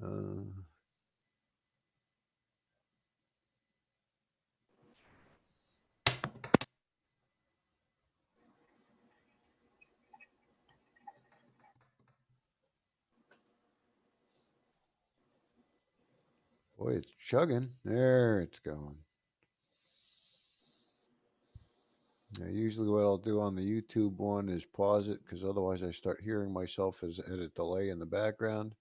Uh, Boy, it's chugging. There it's going. Now, usually what I'll do on the YouTube one is pause it because otherwise I start hearing myself as at a delay in the background.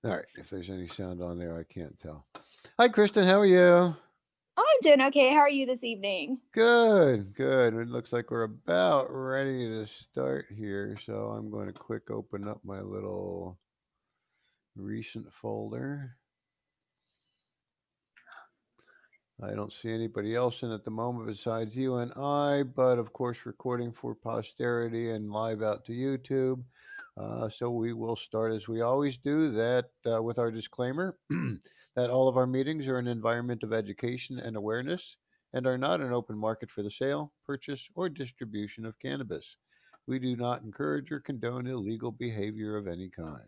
All right, if there's any sound on there, I can't tell. Hi, Kristen. How are you? I'm doing okay. How are you this evening? Good, good. It looks like we're about ready to start here. So I'm going to quick open up my little recent folder. I don't see anybody else in at the moment besides you and I, but of course, recording for posterity and live out to YouTube. So we will start as we always do that with our disclaimer that all of our meetings are an environment of education and awareness and are not an open market for the sale, purchase, or distribution of cannabis. We do not encourage or condone illegal behavior of any kind.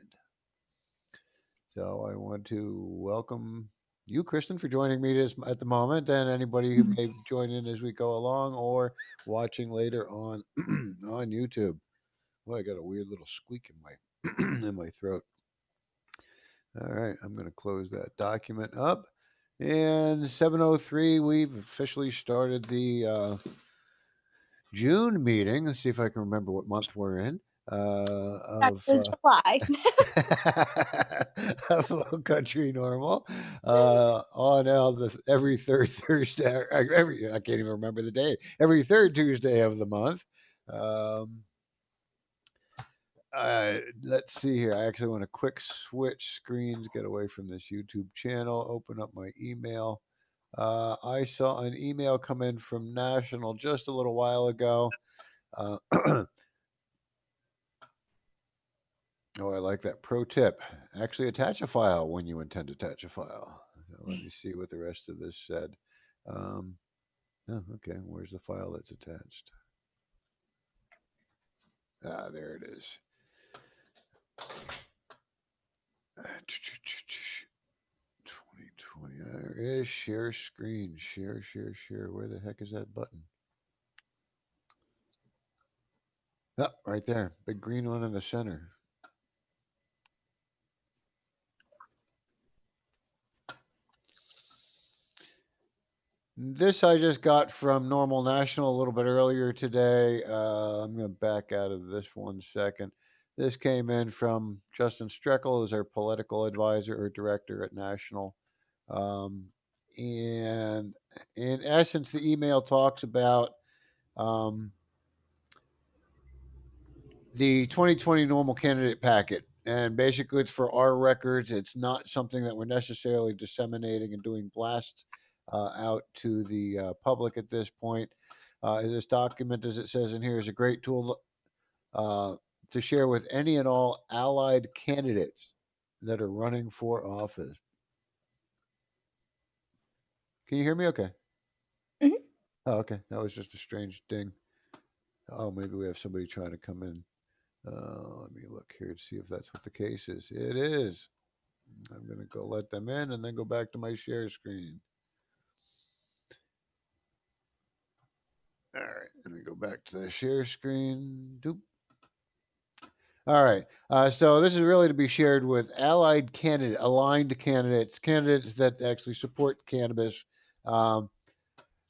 So I want to welcome you, Kristen, for joining me at the moment, and anybody who may join in as we go along or watching later on on YouTube. Well, I got a weird little squeak in my in my throat. All right, I'm going to close that document up. And 7:03, we've officially started the June meeting. Let's see if I can remember what month we're in. That's Of the July. of Lowcountry NORML on every third Thursday. Every I can't even remember the day. Every third Tuesday of the month. Um, let's see here. I actually want to quick switch screens, get away from this YouTube channel, open up my email. I saw an email come in from National just a little while ago. Uh, Oh, I like that. Pro tip. Actually attach a file when you intend to attach a file. So let me see what the rest of this said. Um, oh, okay. Where's the file that's attached? Ah, there it is. 2020. There is share screen. Share, share, share. Where the heck is that button? Oh, right there. Big green one in the center. This I just got from Normal National a little bit earlier today. I'm going to back out of this 1 second. This came in from Justin Streckel, who's our political advisor or director at National. Um, and in essence, the email talks about um, the 2020 normal candidate packet. And basically, it's for our records. It's not something that we're necessarily disseminating and doing blasts out to the public at this point. This document, as it says in here, is a great tool uh, to share with any and all allied candidates that are running for office. Can you hear me? Okay. Mhm. Oh, okay. That was just a strange ding. Oh, maybe we have somebody trying to come in. Let me look here to see if that's what the case is. It is. I'm going to go let them in and then go back to my share screen. All right. Let me go back to the share screen. Doop. All right. So this is really to be shared with aligned candidates, candidates that actually support cannabis, um,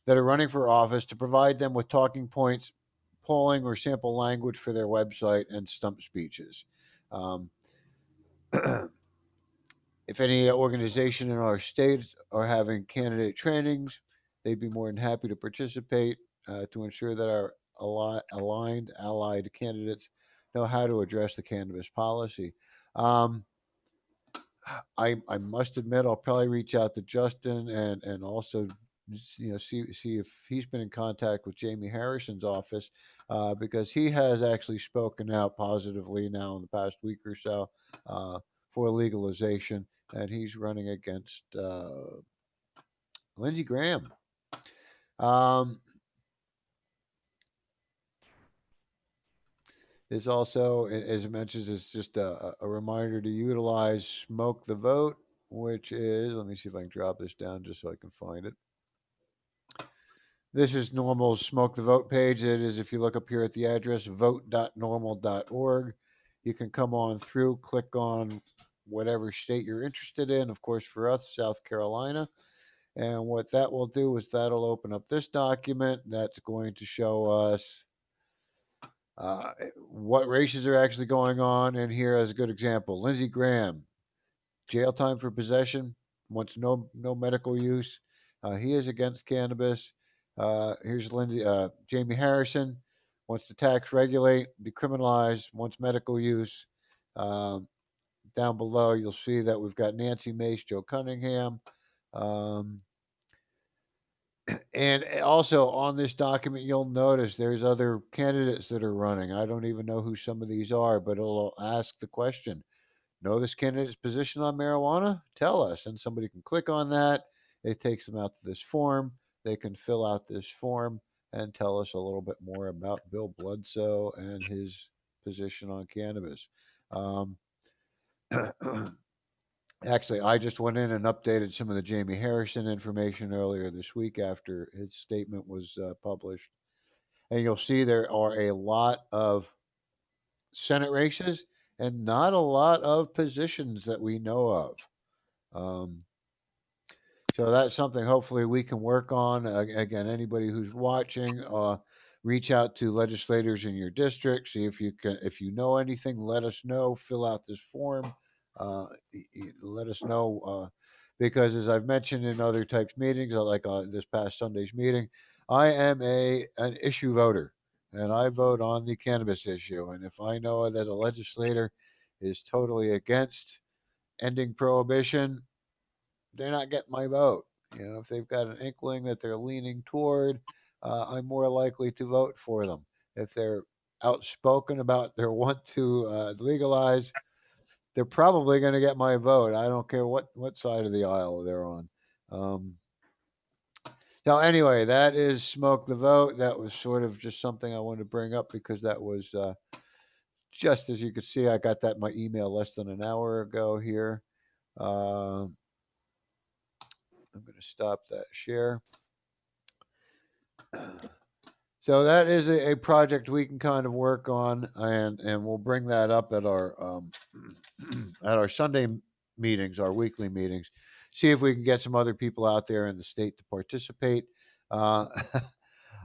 that are running for office to provide them with talking points, polling, or sample language for their website and stump speeches. Um, if any organization in our states are having candidate trainings, they'd be more than happy to participate to ensure that our aligned allied candidates know how to address the cannabis policy. Um, I must admit, I'll probably reach out to Justin and also see if he's been in contact with Jamie Harrison's office, because he has actually spoken out positively now in the past week or so, uh, for legalization, and he's running against Lindsey Graham. Um, This also, as it mentions, is just a reminder to utilize Smoke the Vote, which is, let me see if I can drop this down just so I can find it. This is NORML's Smoke the Vote page. It is, if you look up here at the address, vote.normal.org. You can come on through, click on whatever state you're interested in. Of course, for us, South Carolina. And what that will do is that'll open up this document that's going to show us what races are actually going on. And here as a good example, Lindsey Graham, jail time for possession, wants no medical use. He is against cannabis. Here's Jamie Harrison, wants to tax, regulate, decriminalize, wants medical use. Um, Down below, you'll see that we've got Nancy Mace, Joe Cunningham. Um, And also on this document, you'll notice there's other candidates that are running. I don't even know who some of these are, but it'll ask the question, know this candidate's position on marijuana? Tell us. And somebody can click on that. It takes them out to this form. They can fill out this form and tell us a little bit more about Bill Bledsoe and his position on cannabis. Um, Actually, I just went in and updated some of the Jamie Harrison information earlier this week after his statement was published. And you'll see there are a lot of Senate races and not a lot of positions that we know of. Um, so that's something hopefully we can work on. Again, anybody who's watching, reach out to legislators in your district. See if you know anything, let us know. Fill out this form. Let us know, because as I've mentioned in other types meetings, like this past Sunday's meeting, I am an issue voter, and I vote on the cannabis issue. And if I know that a legislator is totally against ending prohibition, they're not getting my vote. If they've got an inkling that they're leaning toward, I'm more likely to vote for them. If they're outspoken about their want to legalize, they're probably going to get my vote. I don't care what side of the aisle they're on. Um, so anyway, that is Smoke the Vote. That was sort of just something I wanted to bring up because that was just as you could see, I got that in my email less than an hour ago here. Um, I'm going to stop that share. So that is a project we can kind of work on, and we'll bring that up at our at our Sunday meetings, our weekly meetings. See if we can get some other people out there in the state to participate. Uh,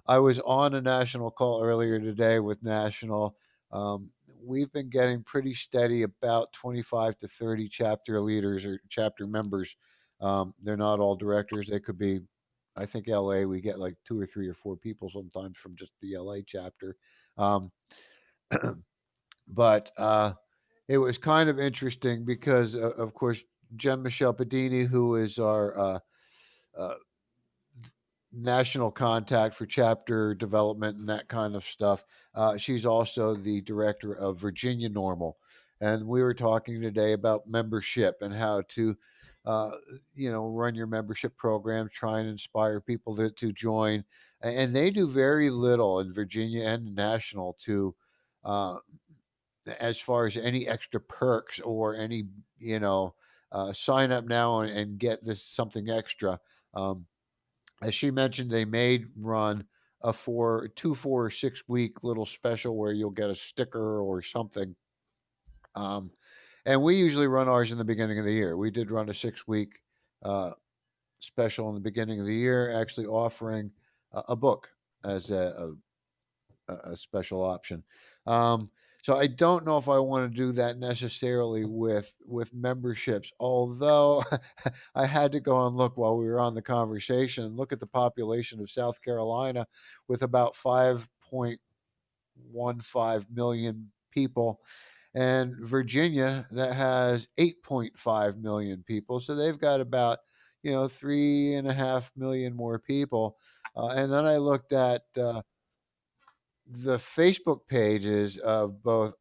I was on a national call earlier today with national. Um, we've been getting pretty steady, about 25 to 30 chapter leaders or chapter members. They're not all directors. They could be, I think LA, we get like two or three or four people sometimes from just the LA chapter. Um, but it was kind of interesting because, of course, Jen Michelle Padini, who is our uh, national contact for chapter development and that kind of stuff. She's also the director of Virginia NORML. And we were talking today about membership and how to, uh, run your membership program, try and inspire people to join. And they do very little in Virginia and national to, uh, as far as any extra perks or any, sign up now and get this something extra. Um, as she mentioned, they may run a 4 or 6 week little special where you'll get a sticker or something. Um, and we usually run ours in the beginning of the year. We did run a 6 week uh, special in the beginning of the year, actually offering a book as a special option. Um, so I don't know if I want to do that necessarily with memberships. Although I had to go and look while we were on the conversation and look at the population of South Carolina with about 5.15 million people, and Virginia that has 8.5 million people. So they've got about 3.5 million more people. And then I looked at the Facebook pages of both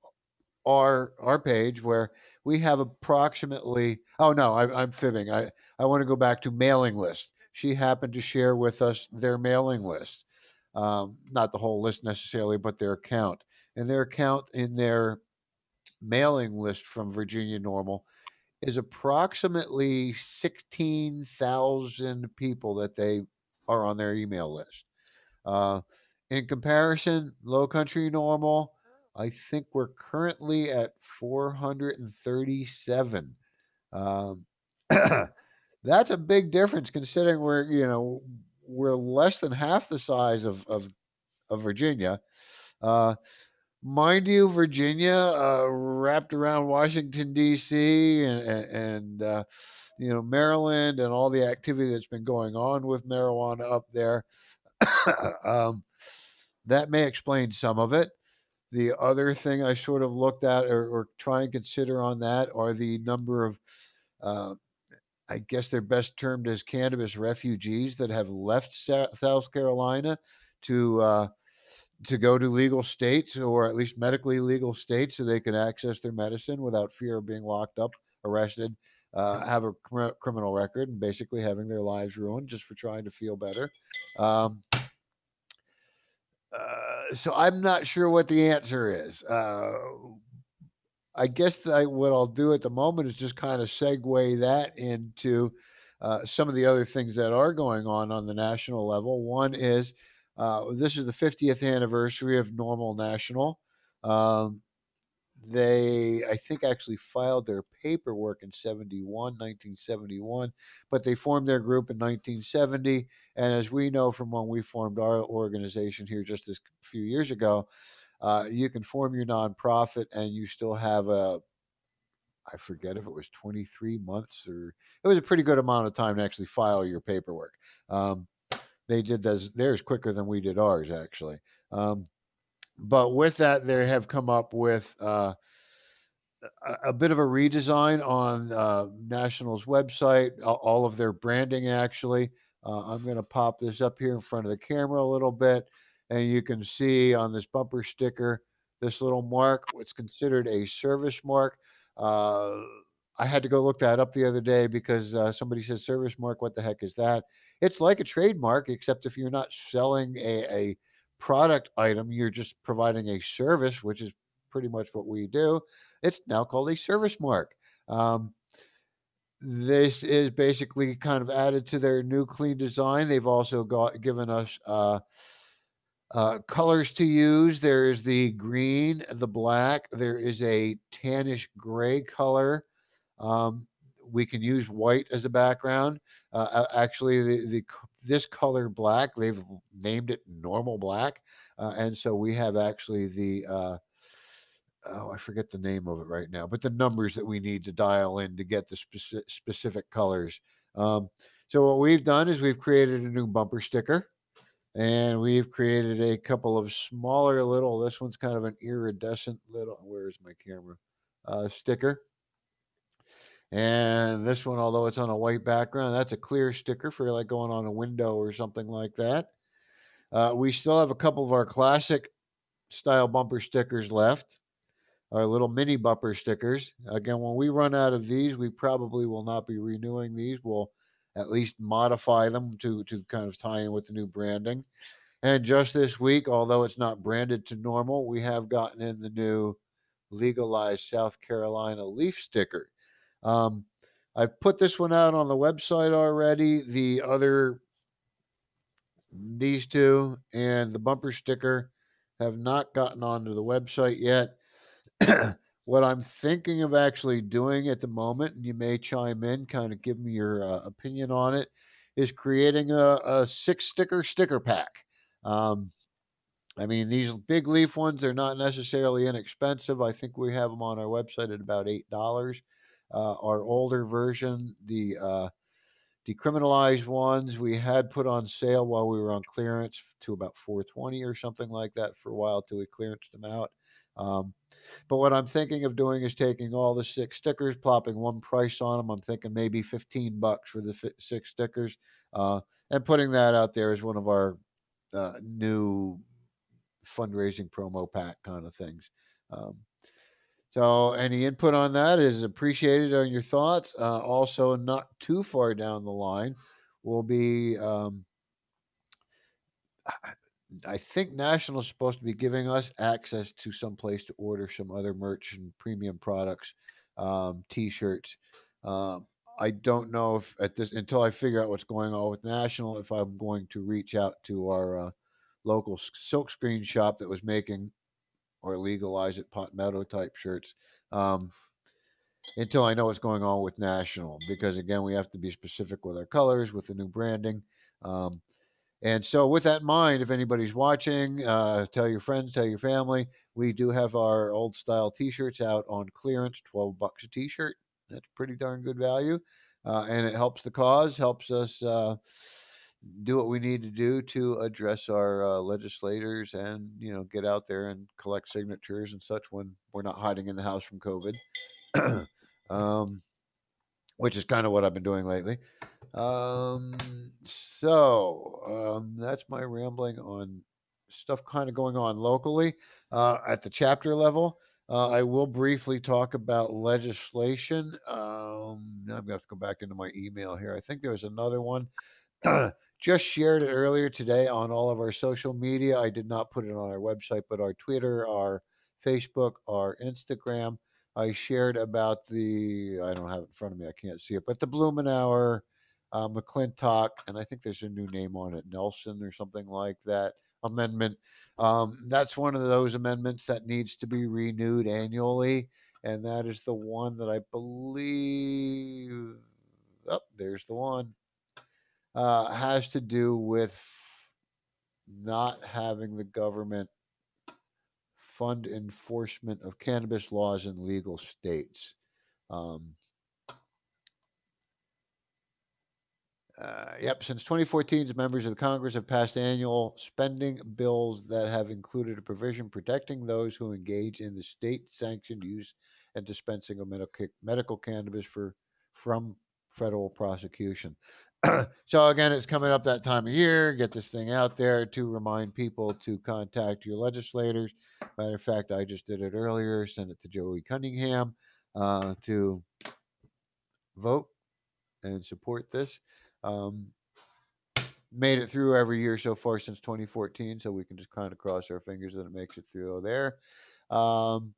our page, where we have approximately, oh no, I'm fibbing. I want to go back to mailing list. She happened to share with us their mailing list, not the whole list necessarily, but their account. And their account in their mailing list from Virginia NORML is approximately 16,000 people that they are on their email list. Uh, in comparison, Lowcountry NORML, I think we're currently at 437. Um, that's a big difference considering we're less than half the size of Virginia. Uh, Mind you, Virginia, wrapped around Washington D.C. and Maryland and all the activity that's been going on with marijuana up there. um, that may explain some of it. The other thing I sort of looked at or try and consider on that are the number of, uh, I guess they're best termed as cannabis refugees that have left South Carolina to uh, to go to legal states, or at least medically legal states, so they can access their medicine without fear of being locked up, arrested, have a criminal record, and basically having their lives ruined just for trying to feel better. Um, so I'm not sure what the answer is. I guess what I'll do at the moment is just kind of segue that into some of the other things that are going on the national level. One is this is the 50th anniversary of NORML National. Um, they, I think, actually filed their paperwork in 1971, but they formed their group in 1970. And as we know from when we formed our organization here just this few years ago, you can form your nonprofit and you still have I forget if it was 23 months, or it was a pretty good amount of time to actually file your paperwork. Um, they did theirs quicker than we did ours, actually. But with that, they have come up with a bit of a redesign on National's website, all of their branding, actually. I'm going to pop this up here in front of the camera a little bit, and you can see on this bumper sticker this little mark, what's considered a service mark. Uh, I had to go look that up the other day because somebody said service mark, what the heck is that? It's like a trademark, except if you're not selling a product item, you're just providing a service, which is pretty much what we do. It's now called a service mark. Um, this is basically kind of added to their new clean design. They've also given us colors to use. There is the green, the black. There is a tannish gray color. Um, we can use white as a background. Actually, this color black, they've named it NORML black, and so we have actually the oh, I forget the name of it right now, but the numbers that we need to dial in to get the specific colors. Um, so what we've done is we've created a new bumper sticker, and we've created a couple of smaller little. This one's kind of an iridescent little. Where's my camera? Sticker. And this one, although it's on a white background, that's a clear sticker for like going on a window or something like that. We still have a couple of our classic style bumper stickers left, our little mini bumper stickers. Again, when we run out of these, we probably will not be renewing these. We'll at least modify them to kind of tie in with the new branding. And just this week, although it's not branded to NORML, we have gotten in the new legalized South Carolina leaf sticker. Um, I've put this one out on the website already. These two and the bumper sticker have not gotten onto the website yet. What I'm thinking of actually doing at the moment, and you may chime in, kind of give me your opinion on it, is creating a sticker pack. Um, I mean, these big leaf ones are not necessarily inexpensive. I think we have them on our website at about $8. Our older version, the decriminalized ones, we had put on sale while we were on clearance to about 420 or something like that for a while till we clearanced them out. Um, but what I'm thinking of doing is taking all the 6 stickers, plopping one price on them. I'm thinking maybe $15 for the 6 stickers, uh, and putting that out there as one of our new fundraising promo pack kind of things. Um, so any input on that is appreciated on your thoughts. Also, not too far down the line, will be I think National is supposed to be giving us access to some place to order some other merch and premium products, T-shirts. Um, I don't know if at this until I figure out what's going on with National, if I'm going to reach out to our local silk screen shop that was making or legalize it pot meadow type shirts. Um, until I know what's going on with National, because again, we have to be specific with our colors, with the new branding. Um, and so, with that in mind, if anybody's watching, tell your friends, tell your family. We do have our old style T-shirts out on clearance, $12 a T-shirt. That's pretty darn good value, and it helps the cause, helps us do what we need to do to address our legislators, and get out there and collect signatures and such when we're not hiding in the house from COVID. um, which is kind of what I've been doing lately. Um, that's my rambling on stuff kind of going on locally. At the chapter level, I will briefly talk about legislation. Now I'm going to have to go back into my email here. I think there was another one. Just shared it earlier today on all of our social media. I did not put it on our website, but our Twitter, our Facebook, our Instagram. I shared about I don't have it in front of me, I can't see it, but the Blumenauer, McClintock, and I think there's a new name on it, Nelson or something like that, amendment. That's one of those amendments that needs to be renewed annually, and that is the one that I believe, oh, there's the one, has to do with not having the government fund enforcement of cannabis laws in legal states. Um, yep, since 2014, members of the Congress have passed annual spending bills that have included a provision protecting those who engage in the state-sanctioned use and dispensing of medical cannabis from federal prosecution. So again, it's coming up that time of year. Get this thing out there to remind people to contact your legislators. Matter of fact, I just did it earlier. Send it to Joey Cunningham to vote and support this. Um, Made it through every year so far since 2014, so we can just kind of cross our fingers that it makes it through there. Um,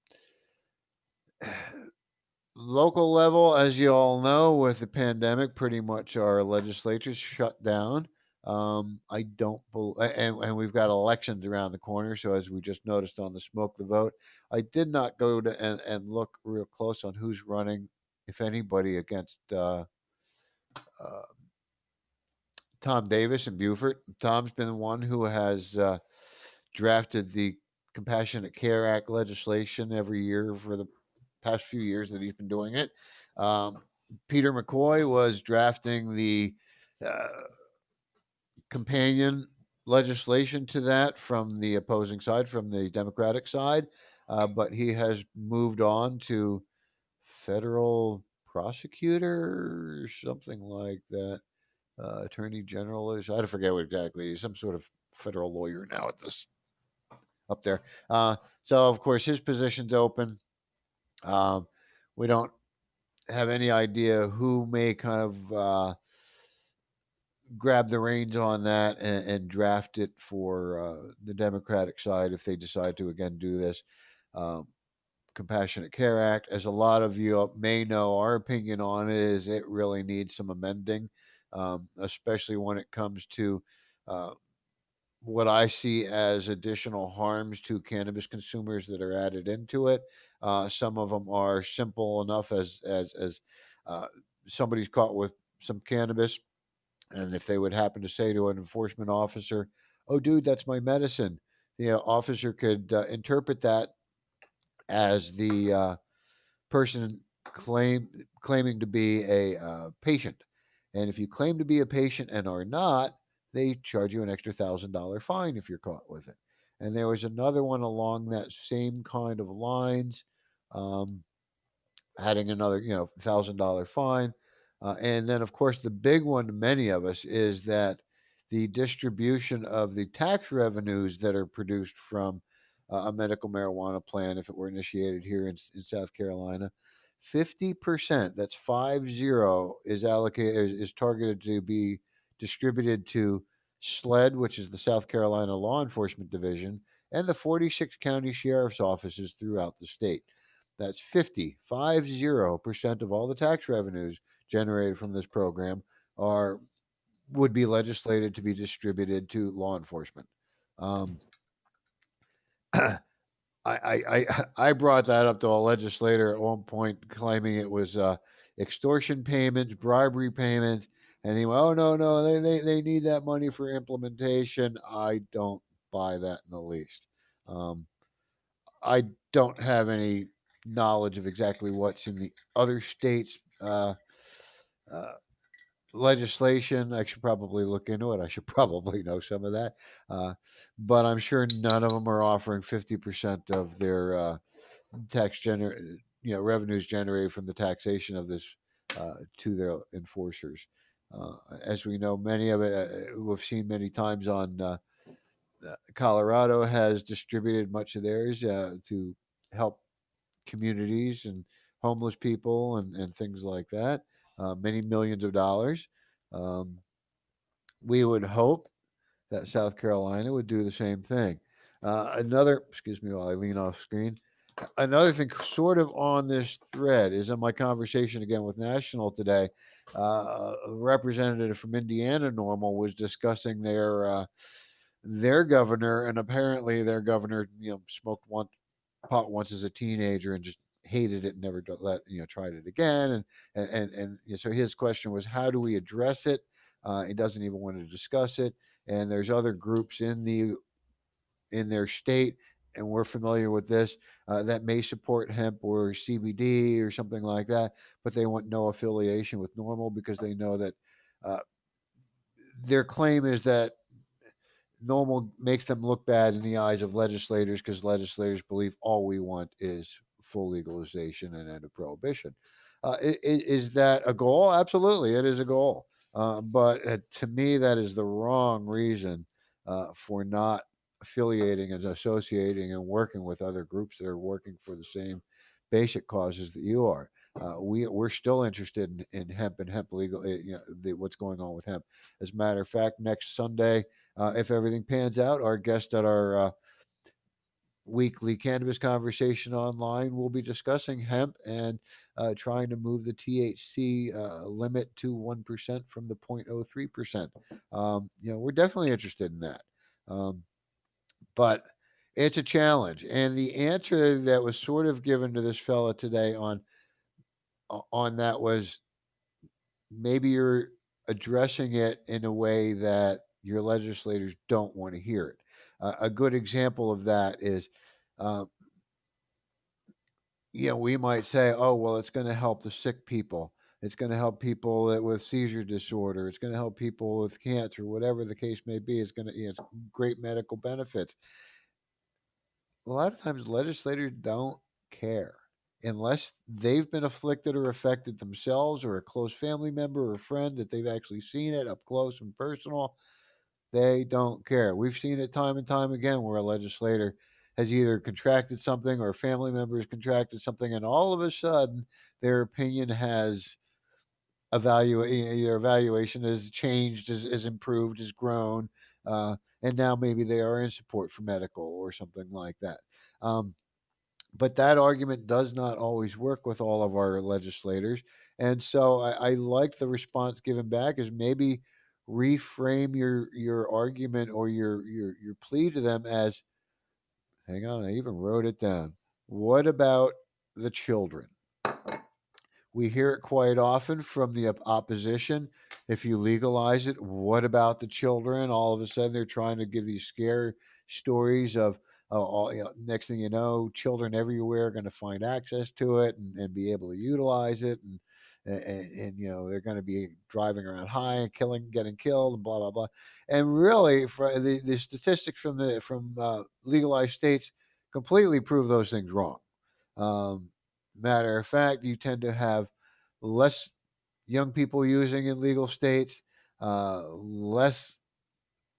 Local level, as you all know, with the pandemic, pretty much our legislature's shut down. I don't, and we've got elections around the corner. So as we just noticed on the smoke the vote, I did not go to and look real close on who's running, if anybody, against uh, Tom Davis in Beaufort. Tom's been the one who has drafted the Compassionate Care Act legislation every year for the past few years that he's been doing it. Um, Peter McCoy was drafting the uh, companion legislation to that from the opposing side, from the Democratic side, but he has moved on to federal prosecutor or something like that. Attorney general is, I forget what exactly. He's some sort of federal lawyer now at this up there. So of course his position's open. Um, we don't have any idea who may kind of grab the reins on that and draft it for the Democratic side if they decide to again do this. Um, Compassionate Care Act, as a lot of you may know, our opinion on it is it really needs some amending, especially when it comes to uh, what I see as additional harms to cannabis consumers that are added into it. Some of them are simple enough as uh, somebody's caught with some cannabis, and if they would happen to say to an enforcement officer, "Oh, dude, that's my medicine," the officer could interpret that as the person claiming to be a patient. And if you claim to be a patient and are not, they charge you an extra $1,000 fine if you're caught with it. and there was another one along that same kind of lines, um, adding another, $1,000 fine. And then, of course, the big one to many of us is that the distribution of the tax revenues that are produced from a medical marijuana plan, if it were initiated here in South Carolina, 50%, that's 50, is allocated, is targeted to be distributed to SLED, which is the South Carolina Law Enforcement Division, and the 46 county sheriff's offices throughout the state. That's 50% of all the tax revenues generated from this program are would be legislated to be distributed to law enforcement. Um, I brought that up to a legislator at one point, claiming it was extortion payments, bribery payments, and he went, "Oh no, they need that money for implementation." I don't buy that in the least. Um, I don't have any knowledge of exactly what's in the other states' uh, legislation. I should probably look into it. I should probably know some of that, uh, but I'm sure none of them are offering 50% of their revenues generated from the taxation of this to their enforcers. As we know, many of it we've seen many times on Colorado has distributed much of theirs to help communities and homeless people and things like that. Many millions of dollars. Um, we would hope that South Carolina would do the same thing. Excuse me while I lean off screen. Another thing, sort of on this thread, is in my conversation again with National today. A representative from Indiana, NORML, was discussing their governor, and apparently their governor, smoked one pot once as a teenager and just hated it and never tried it again. So his question was, how do we address it? He doesn't even want to discuss it. And there's other groups in their state, and we're familiar with this, that may support hemp or CBD or something like that, but they want no affiliation with NORML because they know that uh, their claim is that NORML makes them look bad in the eyes of legislators because legislators believe all we want is full legalization and end of prohibition. Is that a goal? Absolutely, it is a goal. But to me, that is the wrong reason for not affiliating and associating and working with other groups that are working for the same basic causes that you are. We're still interested in hemp and hemp legal, what's going on with hemp. As a matter of fact, next Sunday, if everything pans out, our guest at our weekly cannabis conversation online will be discussing hemp and trying to move the THC limit to 1% from the 0.03%. We're definitely interested in that. But it's a challenge. And the answer that was sort of given to this fella today on that was, maybe you're addressing it in a way that your legislators don't want to hear it. A good example of that is, uh, we might say, oh, well, it's going to help the sick people. It's going to help people with seizure disorder. It's going to help people with cancer, whatever the case may be. It's going to, it's great medical benefits. A lot of times legislators don't care unless they've been afflicted or affected themselves, or a close family member or friend that they've actually seen it up close and personal. They don't care. We've seen it time and time again where a legislator has either contracted something or a family member has contracted something, and all of a sudden their opinion has their evaluation has changed, is improved, has grown, uh, and now maybe they are in support for medical or something like that. Um, but that argument does not always work with all of our legislators. And so I like the response given back is, maybe reframe your argument or your plea to them as, hang on, I even wrote it down. What about the children? We hear it quite often from the opposition. If you legalize it, what about the children? All of a sudden, they're trying to give these scare stories of, next thing you know, children everywhere are going to find access to it and be able to utilize it. And and they're going to be driving around high and getting killed, and blah blah blah. And really, for the statistics from legalized states completely prove those things wrong. Um, Matter of fact, you tend to have less young people using in legal states, less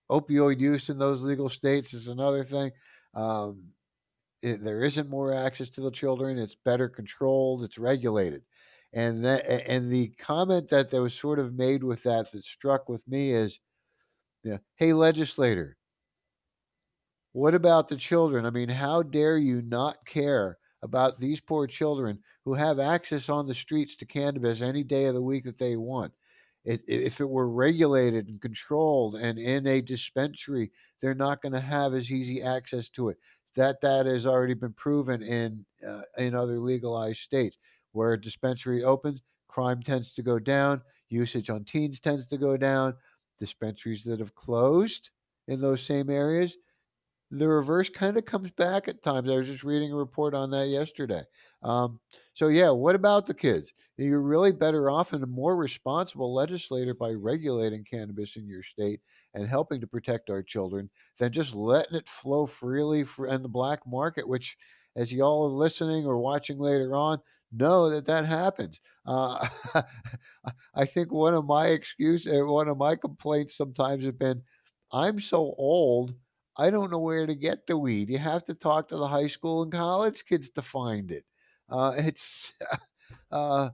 opioid use in those legal states is another thing. Um, there isn't more access to the children. It's better controlled. It's regulated. And the comment that was sort of made with that struck with me is, hey legislator, what about the children? I mean, how dare you not care about these poor children who have access on the streets to cannabis any day of the week that they want? If it were regulated and controlled and in a dispensary, they're not going to have as easy access to it. That has already been proven in other legalized states. Where a dispensary opens, crime tends to go down, usage on teens tends to go down. Dispensaries that have closed in those same areas, the reverse kind of comes back at times. I was just reading a report on that yesterday. Um, so yeah, what about the kids? You're really better off and a more responsible legislator by regulating cannabis in your state and helping to protect our children than just letting it flow freely in the black market, which, as y'all are listening or watching later on, know that happens. Uh, I think one of my complaints sometimes have been, I'm so old I don't know where to get the weed. You have to talk to the high school and college kids to find it. It's uh,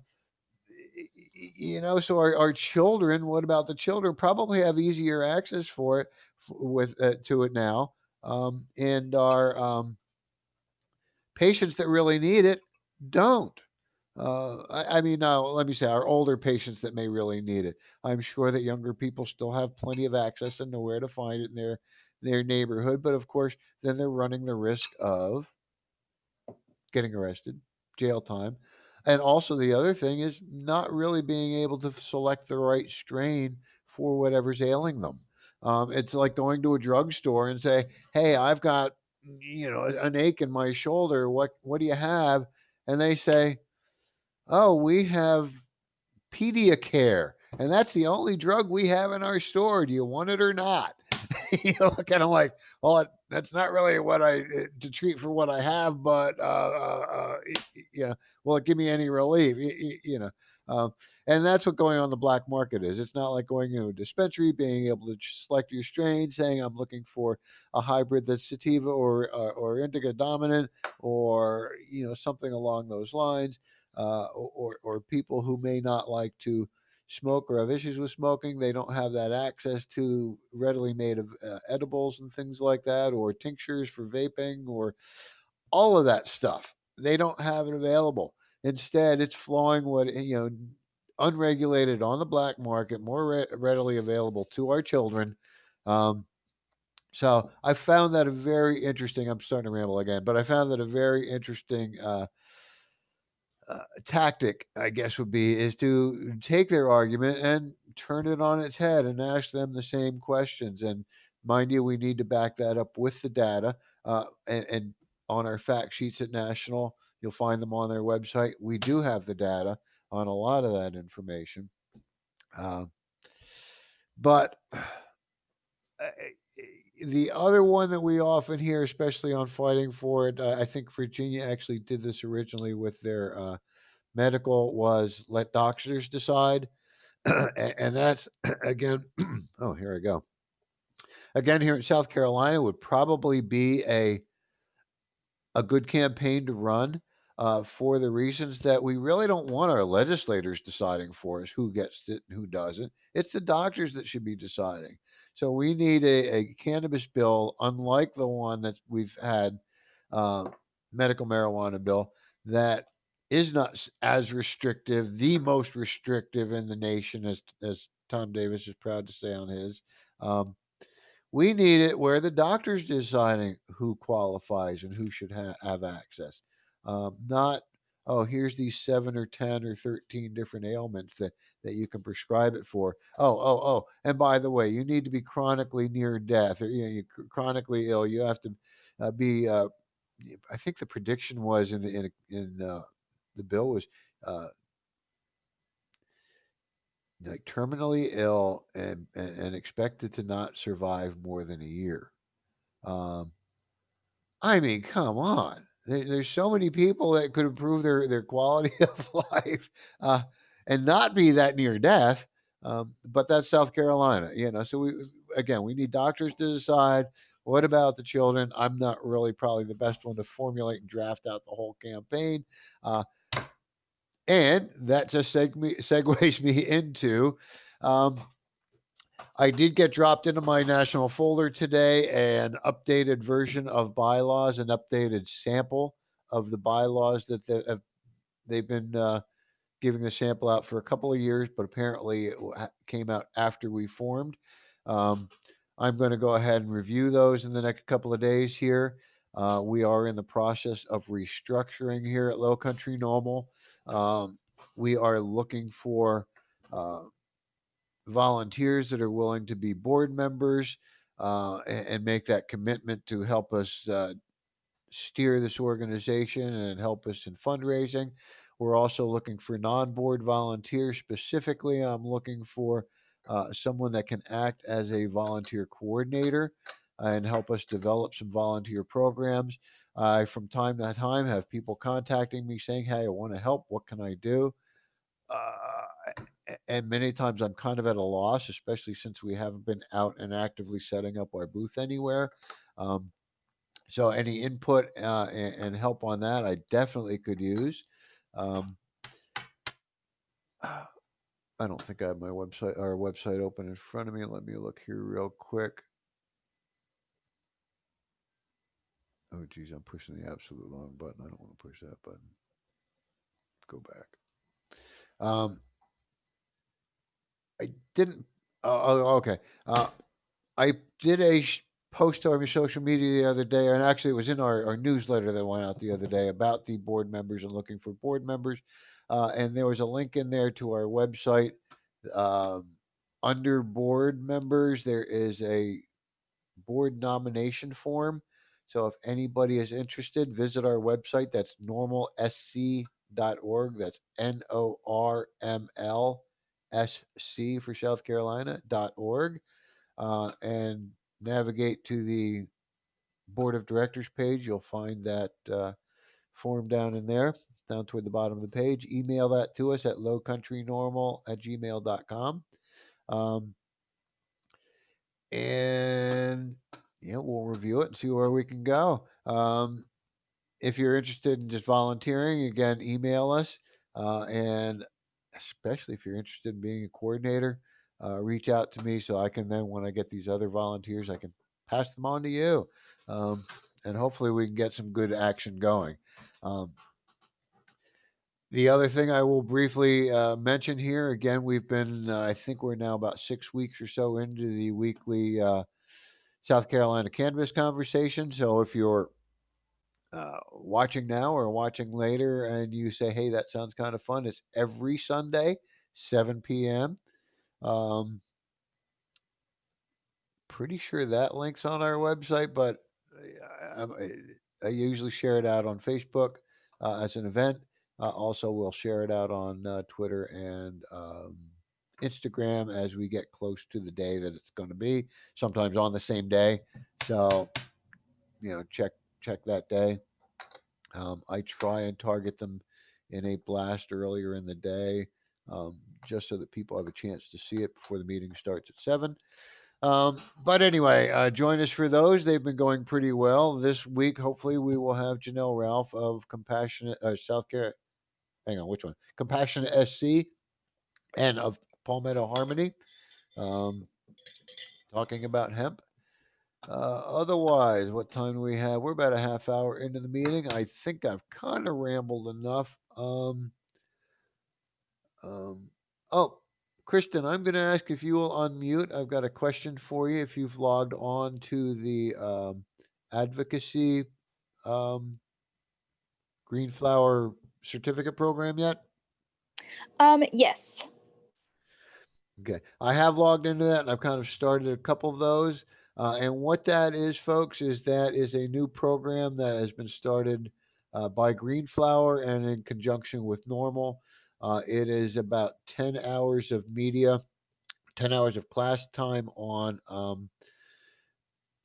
so our children. What about the children? Probably have easier access for it with to it now, and our patients that really need it don't. I mean, now let me say, our older patients that may really need it. I'm sure that younger people still have plenty of access and know where to find it in their neighborhood, but of course, then they're running the risk of getting arrested, jail time, and also the other thing is not really being able to select the right strain for whatever's ailing them. It's like going to a drugstore and say, "Hey, I've got an ache in my shoulder. What do you have?" And they say, "Oh, we have Pediacare, and that's the only drug we have in our store. Do you want it or not?" Look at them like, well, that's not really what I to treat for what I have, but yeah, will it give me any relief? Um, and that's what going on the black market is. It's not like going into a dispensary, being able to select your strain, saying I'm looking for a hybrid that's sativa or indica dominant, or something along those lines, or people who may not like to smoke or have issues with smoking, they don't have that access to readily made of edibles and things like that, or tinctures for vaping, or all of that stuff. They don't have it available. Instead, it's flowing unregulated on the black market, more readily available to our children. Um, so I found that a very interesting. I'm starting to ramble again, but I found that a very interesting tactic, I guess, would be is to take their argument and turn it on its head and ask them the same questions. And mind you, we need to back that up with the data. And on our fact sheets at National, you'll find them on their website. We do have the data on a lot of that information. Uh, but the other one that we often hear, especially on fighting for it, I think Virginia actually did this originally with their medical, was let doctors decide. And that's again, oh, here I go. Again, here in South Carolina would probably be a good campaign to run for the reasons that we really don't want our legislators deciding for us who gets it and who doesn't. It's the doctors that should be deciding. So we need a cannabis bill, unlike the one that we've had, uh, medical marijuana bill, that is not as restrictive, the most restrictive in the nation, as Tom Davis is proud to say on his. Um, we need it where the doctor's deciding who qualifies and who should have access. Not, oh, here's these 7 or 10 or 13 different ailments that you can prescribe it for. And by the way, you need to be chronically near death, or you're chronically ill. You have to be. I think the prediction was in the bill was uh, like terminally ill and expected to not survive more than a year. Um, I mean, come on. There's so many people that could improve their quality of life uh, and not be that near death. But that's South Carolina, So we need doctors to decide what about the children. I'm not really probably the best one to formulate and draft out the whole campaign. Uh, and that just segues me into um, I did get dropped into my national folder today an updated version of bylaws, an updated sample of the bylaws that they've been giving the sample out for a couple of years, but apparently it came out after we formed. Um, I'm going to go ahead and review those in the next couple of days here. We are in the process of restructuring here at Lowcountry NORML. We are looking for uh, volunteers that are willing to be board members and make that commitment to help us steer this organization and help us in fundraising. We're also looking for non board volunteers. Specifically, I'm looking for someone that can act as a volunteer coordinator and help us develop some volunteer programs. I, from time to time, have people contacting me saying, "Hey, I want to help. What can I do?" And many times I'm kind of at a loss, especially since we haven't been out and actively setting up our booth anywhere. Um, so any input and help on that, I definitely could use. Um, I don't think I have our website open in front of me. Let me look here real quick. Oh, geez, I'm pushing the absolute wrong button. I don't want to push that button. Go back. Um, I didn't. Okay. I did a post on my social media the other day, and actually it was in our newsletter that went out the other day about the board members and looking for board members. And there was a link in there to our website. Um, Under board members, there is a board nomination form. So if anybody is interested, visit our website. That's normalsc.org. That's NORML SC for South Carolina.org. And navigate to the board of directors page. You'll find that form down in there, down toward the bottom of the page. Email that to us at lowcountrynormal@gmail.com. Um, and we'll review it and see where we can go. If you're interested in just volunteering, again, email us. And especially if you're interested in being a coordinator, reach out to me so I can then, when I get these other volunteers, I can pass them on to you. Um, and hopefully we can get some good action going. Um, the other thing I will briefly mention here, again, we've been, I think we're now about 6 weeks or so into the weekly South Carolina Cannabis conversation. So if you're watching now or watching later and you say, hey, that sounds kind of fun, it's every Sunday, 7 p.m. Um, Pretty sure that link's on our website, but I usually share it out on Facebook as an event. Also, we'll share it out on Twitter and Instagram as we get close to the day that it's going to be. Sometimes on the same day, so check that day. I try and target them in a blast earlier in the day, um, just so that people have a chance to see it before the meeting starts at 7. But anyway, join us for those. They've been going pretty well. This week, hopefully, we will have Janelle Ralph of Compassionate South Carolina. Hang on, which one? Compassionate SC and of Palmetto Harmony, um, talking about hemp. Otherwise, what time do we have? We're about a half hour into the meeting. I think I've kind of rambled enough. Um, oh, Kristen, I'm going to ask if you will unmute. I've got a question for you. If you've logged on to the Advocacy um, Green Flower Certificate Program yet? Yes. Okay. I have logged into that and I've kind of started a couple of those. And what that is, folks, is that is a new program that has been started by Green Flower and in conjunction with NORML. It is about 10 hours of media, 10 hours of class time on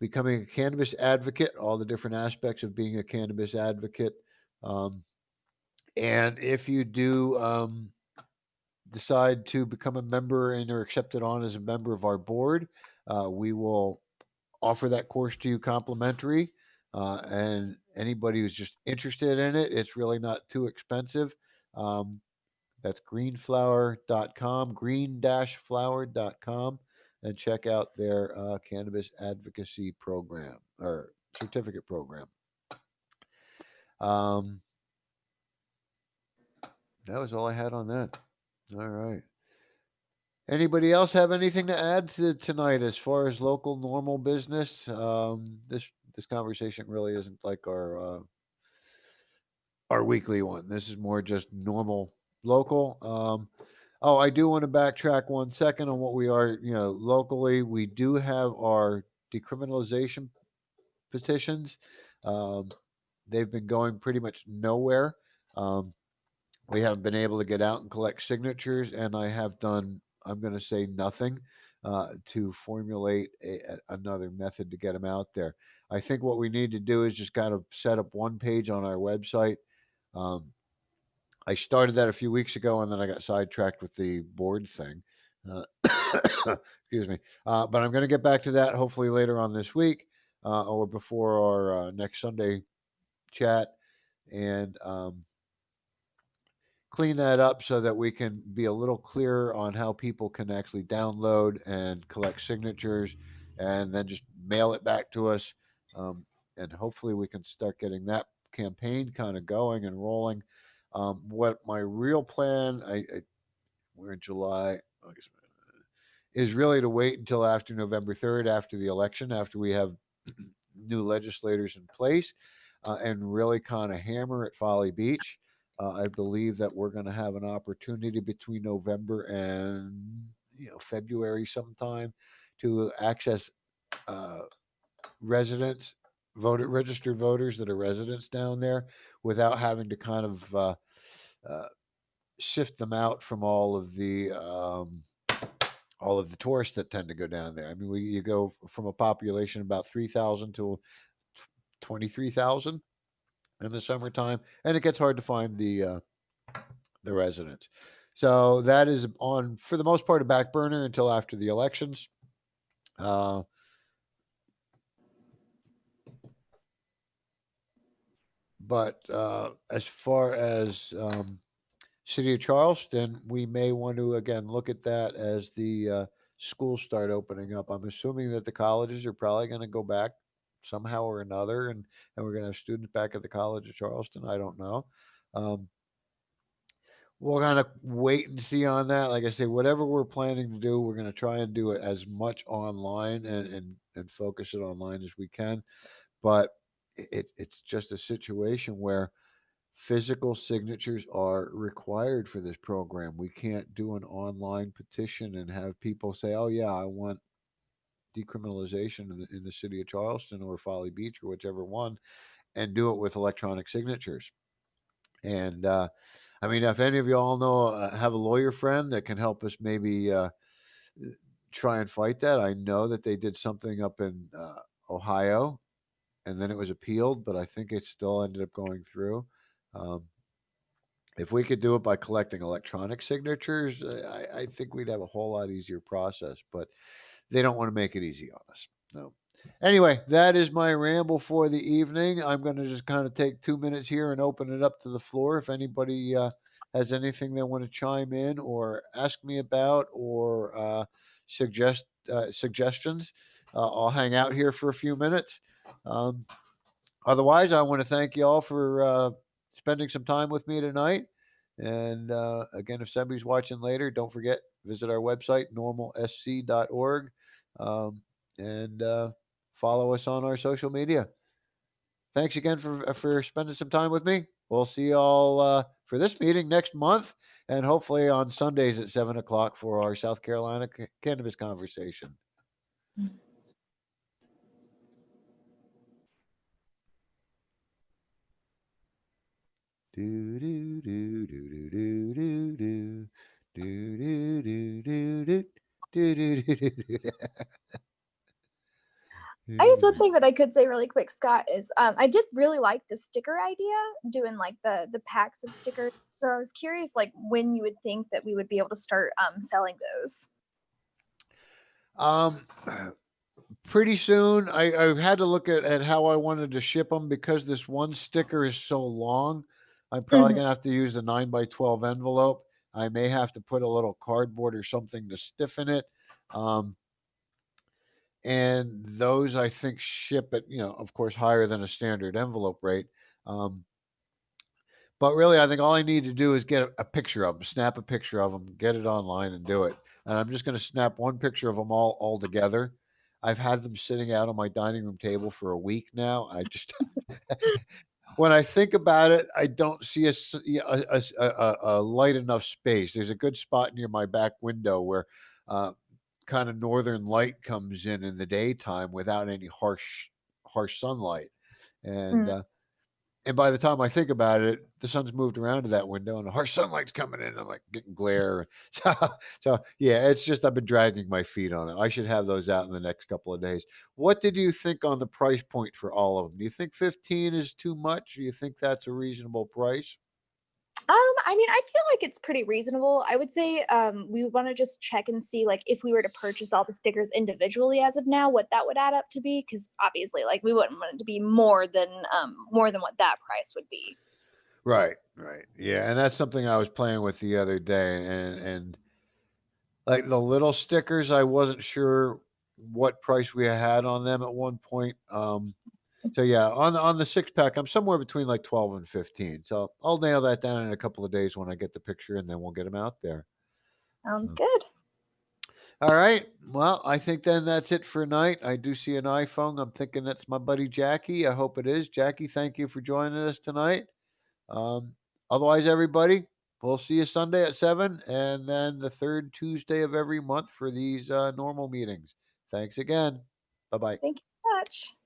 becoming a cannabis advocate, all the different aspects of being a cannabis advocate. Um, and if you do decide to become a member and are accepted on as a member of our board, we will offer that course to you complimentary. And anybody who's just interested in it, it's really not too expensive. Um, that's greenflower.com, green-flower.com, and check out their cannabis advocacy program or certificate program. Um, that was all I had on that. All right. Anybody else have anything to add to tonight as far as local normal business? This conversation really isn't like our weekly one. This is more just normal local. Oh, I do want to backtrack 1 second on what we are, locally. We do have our decriminalization petitions. Um, they've been going pretty much nowhere. Um, we haven't been able to get out and collect signatures, and I have done, I'm going to say, nothing to formulate another method to get them out there. I think what we need to do is just kind of set up one page on our website. Um, I started that a few weeks ago, and then I got sidetracked with the board thing. Uh, excuse me. But I'm going to get back to that hopefully later on this week or before our next Sunday chat, and clean that up so that we can be a little clearer on how people can actually download and collect signatures and then just mail it back to us. And hopefully we can start getting that campaign kind of going and rolling. What my real plan, we're in July, August, is really to wait until after November 3rd, after the election, after we have new legislators in place, and really kind of hammer at Folly Beach. I believe that we're going to have an opportunity between November and February sometime to access uh, residents, registered voters that are residents down there, without having to kind of uh, sift them out from all of the tourists that tend to go down there. I mean, you go from a population of about 3,000 to 23,000 in the summertime, and it gets hard to find the residents. So that is on, for the most part, a back burner until after the elections. Uh, but as far as City of Charleston, we may want to again look at that as the schools start opening up. I'm assuming that the colleges are probably going to go back somehow or another, and we're going to have students back at the College of Charleston. I don't know. Um, we'll kind of wait and see on that. Like I say, whatever we're planning to do, we're going to try and do it as much online and focus it online as we can. But it's just a situation where physical signatures are required for this program. We can't do an online petition and have people say, "Oh yeah, I want decriminalization in the city of Charleston or Folly Beach or whichever one," and do it with electronic signatures. And I mean, if any of y'all know have a lawyer friend that can help us maybe try and fight that, I know that they did something up in Ohio, and then it was appealed, but I think it still ended up going through. Um, if we could do it by collecting electronic signatures, I think we'd have a whole lot easier process. But they don't want to make it easy on us. No. Anyway, that is my ramble for the evening. I'm going to just kind of take 2 minutes here and open it up to the floor. If anybody has anything they want to chime in or ask me about or suggestions, I'll hang out here for a few minutes. Um, Otherwise, I want to thank you all for spending some time with me tonight. And again, if somebody's watching later, don't forget, visit our website, normalsc.org, um, and follow us on our social media. Thanks again for spending some time with me. We'll see you all for this meeting next month, and hopefully on Sundays at 7 o'clock for our South Carolina cannabis conversation. Do do do do do do do I guess one thing that I could say really quick, Scott, is I did really like the sticker idea, doing like the packs of stickers. So I was curious, like when you would think that we would be able to start selling those. Um, pretty soon. I had to look at how I wanted to ship them because this one sticker is so long. I'm probably Hmm. gonna have to use a 9 by 12 envelope. I may have to put a little cardboard or something to stiffen it. Um, and those I think ship at, of course, higher than a standard envelope rate. Um, but really, I think all I need to do is get a picture of them, snap a picture of them, get it online, and do it. And I'm just going to snap one picture of them all together. I've had them sitting out on my dining room table for a week now. I just, when I think about it, I don't see a light enough space. There's a good spot near my back window where kind of northern light comes in the daytime without any harsh sunlight. And Mm. uh, and by the time I think about it, the sun's moved around to that window, and the harsh sunlight's coming in. I'm like getting glare. So yeah, it's just I've been dragging my feet on it. I should have those out in the next couple of days. What did you think on the price point for all of them? Do you think 15 is too much? Do you think that's a reasonable price? I mean, I feel like it's pretty reasonable. I would say we would want to just check and see like if we were to purchase all the stickers individually as of now, what that would add up to be, because obviously like we wouldn't want it to be more than what that price would be. Right, right. Yeah, and that's something I was playing with the other day, and like the little stickers, I wasn't sure what price we had on them at one point. So yeah, on the 6 pack, I'm somewhere between like 12 and 15. So I'll nail that down in a couple of days when I get the picture, and then we'll get them out there. Sounds So, good. all right. Well, I think then that's it for tonight. I do see an iPhone. I'm thinking that's my buddy Jackie. I hope it is. Jackie, thank you for joining us tonight. Um, otherwise, everybody, we'll see you Sunday at 7, and then the third Tuesday of every month for these normal meetings. Thanks again. Bye bye. Thank you so much.